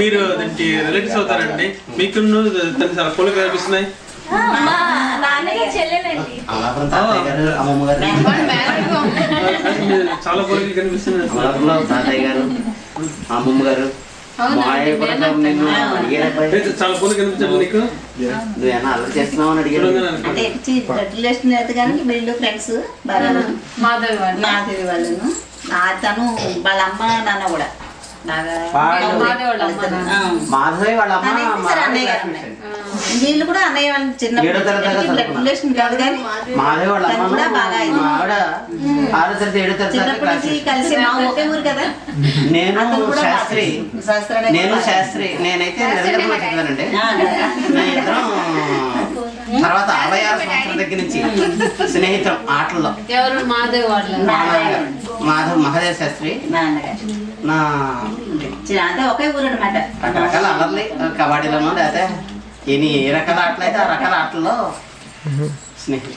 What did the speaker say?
మీరు దానికి రిలేటివ్స్ అవుతారండి. మీకు తను చాలా పోలిక కనిపిస్తున్నాయి. చాలా పోలికలు కనిపిస్తున్నాయి. తాతయ్య గారు, అమ్మమ్మ గారు, చాలా పోలిక కనిపించండి నీకు. నువ్వేనా అల్లరి చేస్తున్నావు అని అడిగారు. రిలేషన్ లేదు కానీ వీళ్ళు ఫ్రెండ్స్ మాధవి వాళ్ళను. తను వాళ్ళ అమ్మ నాన్న కూడా మాధవి వాళ్ళ అమ్మ వీళ్ళు కూడా అన్నయ్య వాళ్ళు చిన్న రిలేషన్ కాదు కానీ మాధవి వాళ్ళ అమ్మ బాగా 6వ తరగతి 7వ తరగతి కలిసి మా ఒకే ఊరు కదా. నేను శాస్త్రి నేనైతే నిరంతరంలో చదివానండి. నేను ఇద్దరం తర్వాత 66 సంవత్సరం దగ్గర నుంచి స్నేహితులు ఆటల్లో. మహాదేవ్ శాస్త్రి నా ఒకే ఊరు అనమాట. రకరకాల అల్లర్లు కబడ్డీలోనూ లేకపోతే ఏ రకాల ఆటలు అయితే ఆ రకాల ఆటల్లో స్నేహితులు.